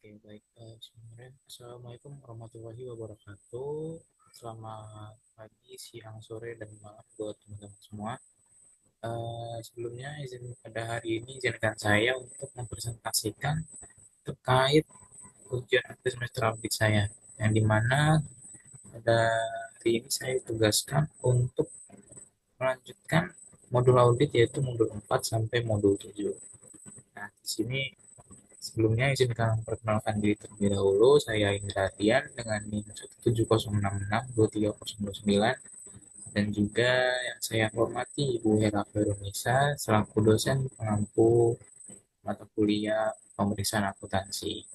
Oke, baik. Sebenarnya, Assalamualaikum warahmatullahi wabarakatuh. Selamat pagi, siang, sore, dan malam buat teman-teman semua. Sebelumnya, pada hari ini izinkan saya untuk mempresentasikan terkait ujian akhir semester audit saya, yang dimana pada hari ini saya tugaskan untuk melanjutkan modul audit yaitu modul 4 sampai modul 7. Nah, di sini sebelumnya izinkan memperkenalkan diri terlebih dahulu. Saya Indra Dian dengan NIM 170662309 dan juga yang saya hormati Ibu Hera Veronisa selaku dosen pengampu mata kuliah pemeriksaan akuntansi.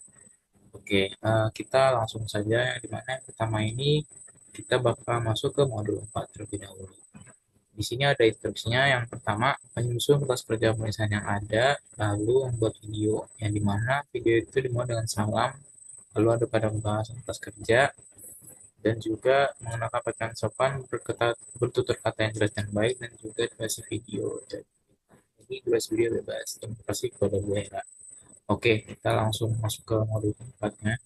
Oke, kita langsung saja di mana yang pertama ini kita bakal masuk ke modul 4 terlebih dahulu. Di sini ada instruksinya. Yang pertama, menyusun kertas kerja pemeriksaan yang ada, lalu membuat video, yang dimana video itu dimulai dengan salam, lalu ada pada pembahasan kertas kerja, dan juga mengenakan pakaian sopan, bertutur kata yang jelas dan baik, dan juga durasi video. Jadi durasi video bebas. Terima kasih kepada Bu Hera. Oke, kita langsung masuk ke modul keempatnya.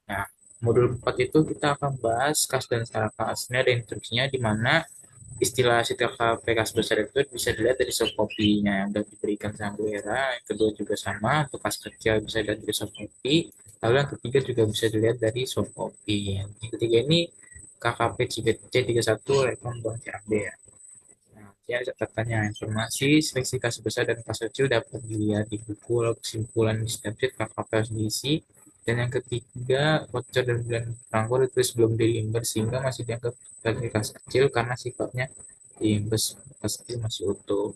Nah, modul 4 itu kita akan bahas kas dan syarat kas. Ini ada instruksinya di mana istilah CTLK kas besar itu bisa dilihat dari soft copy-nya yang sudah diberikan sama Bu Hera. Yang kedua juga sama, untuk kas kecil bisa dilihat dari soft copy. Lalu yang ketiga juga bisa dilihat dari soft copy. Yang ketiga ini KKP C31 Rekon Bank CAB ya. Nah, ya catatannya informasi seleksi kas besar dan kas kecil dapat dilihat di buku, lalu kesimpulan di setiap sheet KKP harus diisi. Dan yang ketiga, voucher dan bulan pelanggar itu sebelum diimber sehingga masih dianggap sebagai kas kecil karena sifatnya diimbas kas kecil masih utuh.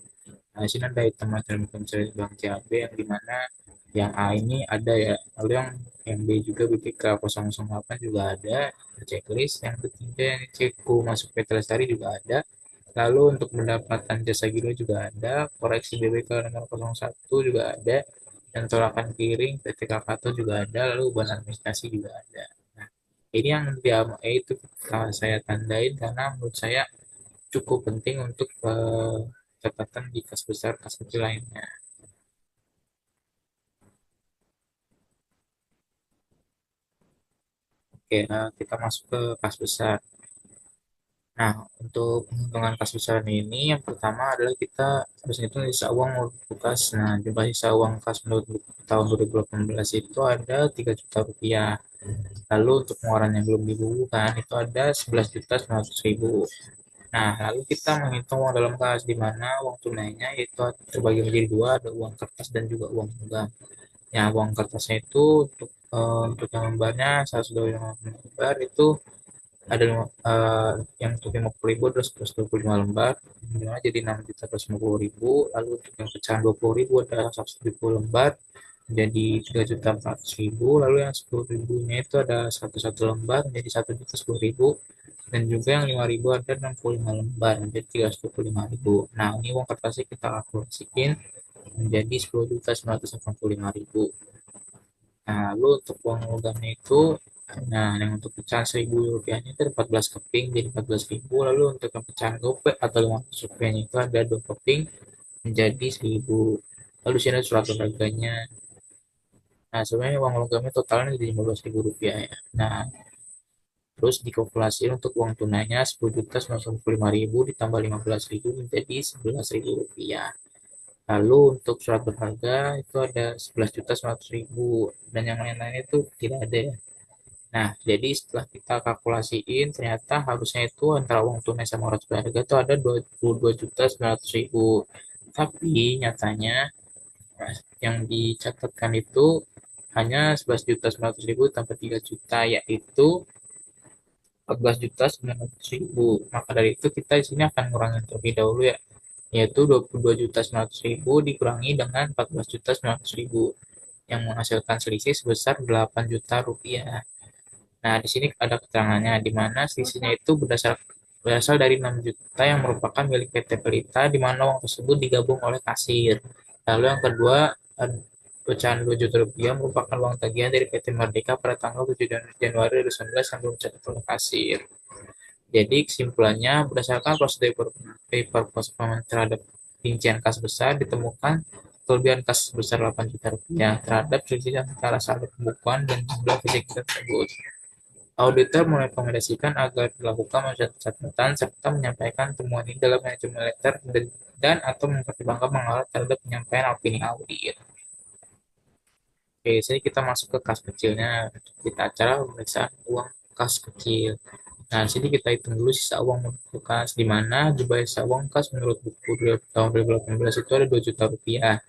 Nah, di sini ada item material pencarian Bank CAB yang dimana yang A ini ada ya, lalu yang B juga BPK 008 juga ada, checklist. Yang ketiga yang Ceko masuk PT Lestari juga ada. Lalu untuk pendapatan jasa gila juga ada, koreksi BBK nomor 01 juga ada, dan tolakan kiring PT Kakato juga ada, lalu beban administrasi juga ada. Nah, ini yang dia itu saya tandain karena menurut saya cukup penting untuk catatan di kas besar, kas kecil lainnya. Oke, kita masuk ke kas besar. Nah, untuk penghitungan kas besar ini, yang pertama adalah kita harus hitung sisa uang untuk kas. Nah, jumlah sisa uang kas menurut tahun 2018 itu ada 3 juta rupiah. Lalu untuk pengeluaran yang belum dibukukan itu ada 11.900.000. Nah, lalu kita menghitung uang dalam kas di mana uang tunainya itu terbagi menjadi dua, ada uang kertas dan juga uang tunai. Ya, uang kertasnya itu untuk yang lembarnya 125 lembar itu ada yang untuk 50.000 ada 125 lembar, minimal jadi 6.250.000. Lalu untuk yang pecahan 20.000 ada 170 lembar jadi 3.400.000. Lalu yang 10.000-nya itu ada 101 lembar jadi 1.10.000, dan juga yang 5.000 ada 65 lembar menjadi 325.000. Nah, ini uang kertasnya kita kalkulasikan menjadi 10.985.000. Nah, lalu untuk uang logamnya itu, nah yang untuk pecahan 1.000 rupiahnya itu ada 14 keping jadi 14.000. Lalu untuk yang pecahan gopek atau 500 rupiahnya itu ada 2 keping menjadi 1.000. Lalu sini ada surat berharganya. Nah, sebenarnya uang logamnya totalnya jadi 15.000 rupiah ya. Nah, terus dikalkulasi untuk uang tunainya 10.955.000 ditambah 15.000 menjadi 11.000 rupiah. Lalu untuk surat berharga itu ada 11.900.000 dan yang lain-lain itu tidak ada ya. Nah, jadi setelah kita kalkulasiin ternyata harusnya itu antara uang tunai sama surat berharga itu ada 22.900.000. Tapi nyatanya yang dicatatkan itu hanya 11.900.000 tambah 3 juta, yaitu 14.900.000. Maka dari itu kita di sini akan ngurangin terlebih dahulu ya, yaitu 22.900.000 dikurangi dengan 14.900.000 yang menghasilkan selisih sebesar 8 juta rupiah. Nah, di sini ada keterangannya di mana selisihnya itu berasal dari 6 juta yang merupakan milik PT Pelita di mana uang tersebut digabung oleh kasir. Lalu yang kedua, pecahan 2 juta rupiah merupakan uang tagihan dari PT Merdeka pada tanggal 7 Januari 2019 yang belum dicatat oleh kasir. Jadi kesimpulannya, berdasarkan prosedur paper postpone terhadap rincian kas besar ditemukan kelebihan kas sebesar 8 juta rupiah terhadap selisih antara saldo pembukuan dan jumlah fisik tersebut. Auditor merekomendasikan agar dilakukan catatan serta menyampaikan temuan ini dalam manajemen letter dan atau mempertimbangkan mengarah terhadap penyampaian opini audit. Oke, jadi kita masuk ke kas kecilnya. Kita cara pemeriksaan uang kas kecil. Nah, di sini kita hitung dulu sisa uang menurut kas, di mana jumlah sisa uang kas menurut buku tahun 2018 itu ada 2 juta rupiah,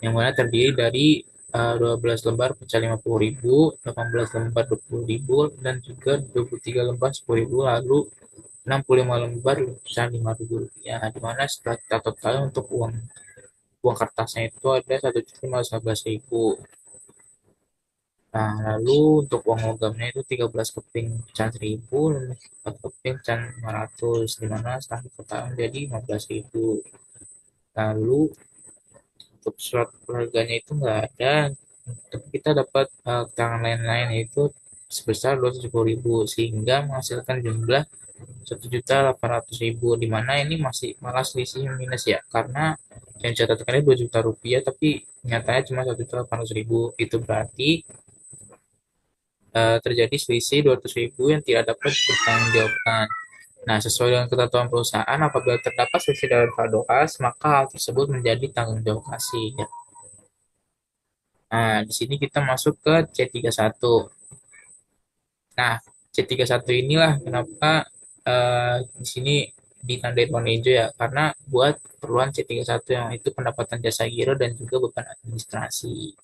yang mana terdiri dari 12 lembar pecah 50.000, 18 lembar 20.000, dan juga 23 lembar 10.000, lalu 65 lembar pecah 5.000 rupiah, di mana setelah kita total untuk uang uang kertasnya itu ada 1.511.000. Nah, lalu untuk uang logamnya itu 13 keping pecahan 1.000, 4 keping pecahan 500, di mana setelah ditotal jadi 15.000. Lalu untuk surat keluarganya itu nggak ada, tapi kita dapat keterangan lain-lain yaitu sebesar 270.000 sehingga menghasilkan jumlah 1.800.000, di mana ini masih malah selisih minus ya, karena yang catatannya 2 juta rupiah tapi nyatanya cuma 1.800.000. Itu berarti terjadi selisih 200.000 yang tidak dapat dipertanggungjawabkan. Nah, sesuai dengan ketentuan perusahaan, apabila terdapat selisih dalam saldo kas, maka hal tersebut menjadi tanggung jawab kasir. Nah, di sini kita masuk ke C31. Nah, C31 inilah kenapa di sini ditandai warna hijau ya, karena buat keperluan C31 yang itu pendapatan jasa giro dan juga beban administrasi.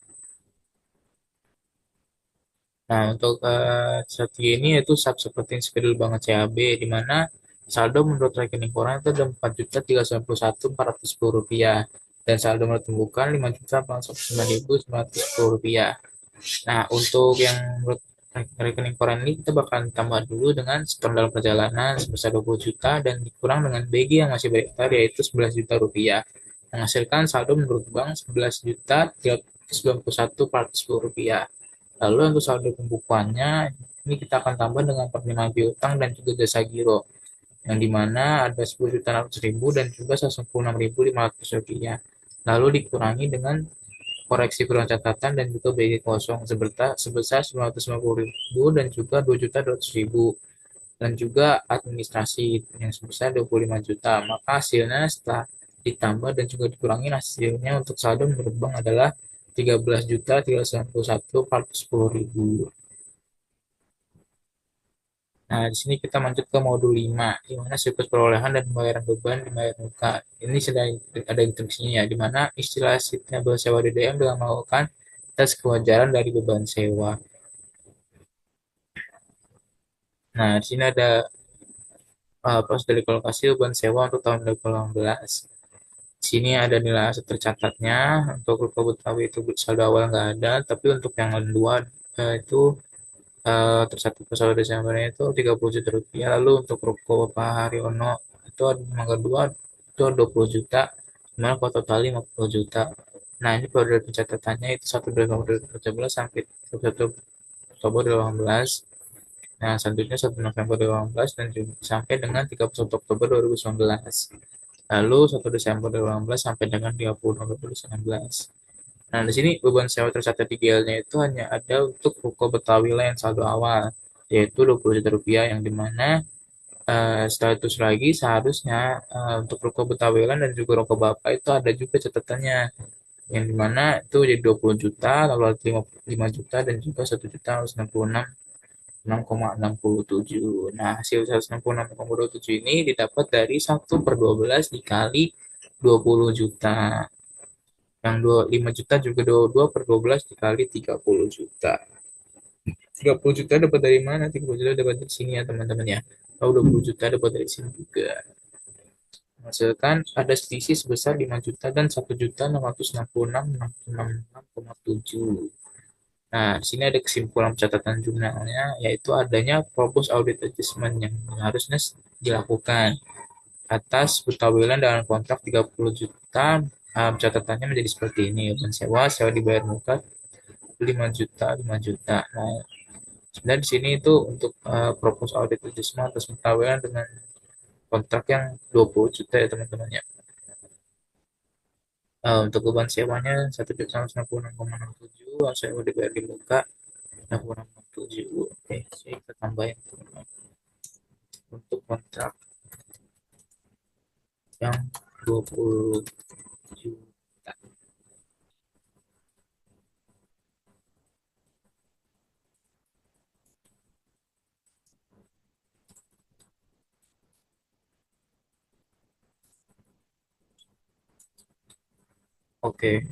Nah, untuk strategi ini yaitu seperti schedule banget CAB, di mana saldo menurut rekening koran itu ada 4.391.410 rupiah dan saldo menurut pembukaan 5.409.910 rupiah. Nah, untuk yang menurut rekening koran ini kita bakal tambah dulu dengan setor dalam perjalanan sebesar 20 juta dan dikurang dengan BG yang masih beredar yaitu 11 juta rupiah. Menghasilkan saldo menurut bank 11 juta 391.410 rupiah. Lalu untuk saldo pembukuannya ini kita akan tambah dengan penerimaan piutang dan juga jasa giro yang dimana ada 10.600.000 dan juga 196.500 rupiah. Lalu dikurangi dengan koreksi kurang catatan dan juga BG kosong sebesar 950.000 dan juga 2.200.000 dan juga administrasi yang sebesar 25 juta. Maka hasilnya setelah ditambah dan juga dikurangi hasilnya untuk saldo menurut bank adalah 13.391.410.000. Nah, di sini kita lanjut ke modul 5, di mana siklus perolehan dan pembayaran beban dibayar muka. Ini sudah ada instruksinya ya, di mana istilah sustainable sewa DDM dalam melakukan tes kewajaran dari beban sewa. Nah, di sini ada proses dari kolokasi beban sewa untuk tahun 2018. Di sini ada nilai aset tercatatnya, untuk ruko Betawi itu saldo awal nggak ada, tapi untuk yang kedua itu tercatat per 1 Desembernya itu 30 juta rupiah. Lalu untuk ruko Bapak Haryono itu ada Mangga 2 itu 20 juta, dimana kalau total 50 juta. Nah, ini periode pencatatannya itu 1 Desember 2017 sampai 1 Oktober 2018. Nah, selanjutnya 1 November 2018 dan juga sampai dengan 31 Oktober 2019. Lalu 1 Desember 2018 sampai dengan 30 November 2019. Nah, di sini beban sewa tercatat di GL-nya itu hanya ada untuk ruko Betawi Land saldo awal, yaitu 20 juta rupiah, yang dimana status lagi seharusnya untuk ruko Betawi Land dan juga ruko Bapak itu ada juga catatannya, yang dimana itu jadi 20 juta, lalu ada 5 juta dan juga 1 juta 6,67. Nah, hasil 166,27 ini didapat dari 1/12 dikali 20 juta. Yang 25 juta juga 22 per 12 dikali 30 juta. 30 juta dapat dari mana? 30 juta dapat dari sini ya teman-teman ya. Lalu 20 juta dapat dari sini juga. Menghasilkan ada selisih sebesar 5 juta dan 1.666.666,7. Nah, di sini ada kesimpulan catatan jurnalnya, yaitu adanya propose audit adjustment yang harusnya dilakukan atas Butawilan dengan kontrak 30 juta. Catatannya menjadi seperti ini, beban sewa, sewa dibayar muka 5 juta, 5 juta. Nah, sebenarnya di sini itu untuk propose audit adjustment atas Butawilan dengan kontrak yang 20 juta ya teman-teman ya. Untuk beban sewanya 1.196,67, sewa dibayar di muka 6,67. Oke, saya kita tambahin untuk kontrak yang 20 juta. Oke,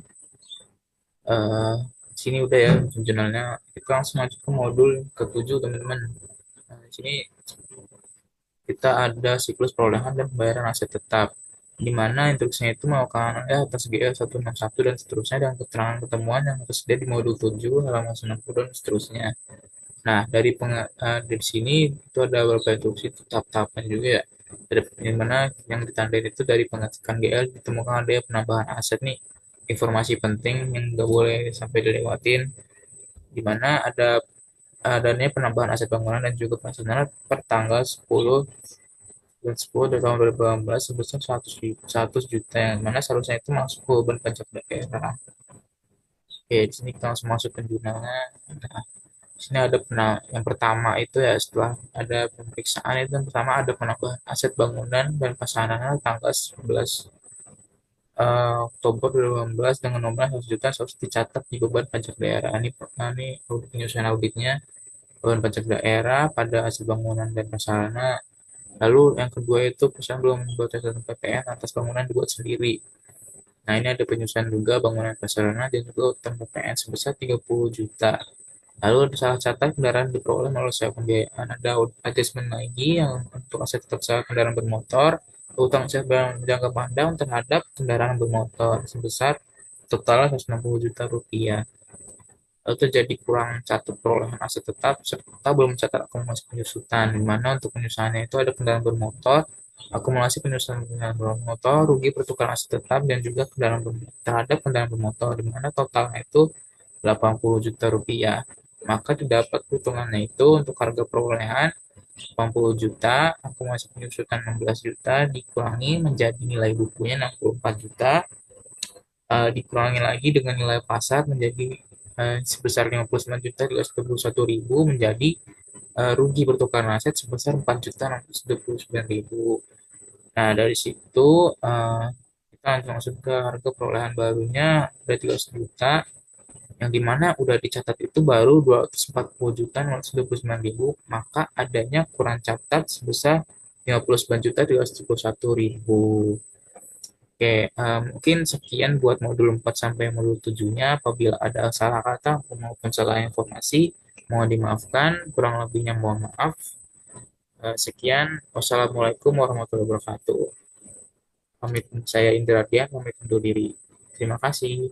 eh sini udah ya jurnalnya. Kita langsung masuk ke modul ketujuh teman-teman. Nah, di sini kita ada siklus perolehan dan pembayaran aset tetap, di mana instruksinya itu melakukan atas GL 161 dan seterusnya, dan keterangan pertemuan yang tersedia di modul 7 halaman 90 dan seterusnya. Nah, dari sini itu ada beberapa instruksi tahap-tahapan juga ya. Dari di mana yang ditandain itu dari pengecekan GL ditemukan ada penambahan aset nih. Informasi penting yang nggak boleh sampai dilewatin, di mana ada adanya penambahan aset bangunan dan juga pensiunan per tanggal 10 dan 10 dari tahun 2018 sebesar 100 juta, yang mana seharusnya itu masuk ke beban pajak daerah. Oke, di sini kita langsung masuk ke jurnalnya. Nah, di sini ada yang pertama itu ya, setelah ada pemeriksaan itu yang pertama ada penambahan aset bangunan dan prasarana tanggal 11 Oktober 2018 dengan nominal 100 juta harus dicatat di beban pajak daerah. Ini penyusunan auditnya beban pajak daerah pada aset bangunan dan prasarana. Lalu yang kedua itu perusahaan belum membuat catatan PPN atas bangunan dibuat sendiri. Nah, ini ada penyusunan juga bangunan prasarana dan juga utang PPN sebesar 30 juta. Lalu ada salah catatan kendaraan diperoleh melalui sewa pembiayaan. Ada adjustment lagi yang untuk aset tetap sewa kendaraan bermotor, utang sewa jangka pandang terhadap kendaraan bermotor sebesar total 160 juta rupiah. Lalu terjadi kurang catat perolehan aset tetap serta belum mencatat akumulasi penyusutan, di mana untuk penyusutannya itu ada kendaraan bermotor, akumulasi penyusutan kendaraan bermotor, rugi pertukaran aset tetap, dan juga kendaraan terhadap kendaraan bermotor, di mana totalnya itu 80 juta rupiah. Maka didapat perhitungannya itu untuk harga perolehan 80 juta, akumulasi penyusutan 16 juta, dikurangi menjadi nilai bukunya 64 juta, dikurangi lagi dengan nilai pasar menjadi sebesar 59 juta 321 ribu, menjadi rugi pertukaran aset sebesar 4 juta 629 ribu. Nah, dari situ kita langsung masuk ke harga perolehan barunya ada 13 juta, yang dimana udah dicatat itu baru 240 juta 929 ribu, maka adanya kurang catat sebesar 59 juta 371 ribu. Oke, mungkin sekian buat modul 4 sampai modul 7-nya. Apabila ada salah kata maupun salah informasi, mohon dimaafkan. Kurang lebihnya mohon maaf. Sekian, wassalamualaikum warahmatullahi wabarakatuh. Pamit, saya Indra Dian, pamit undur diri. Terima kasih.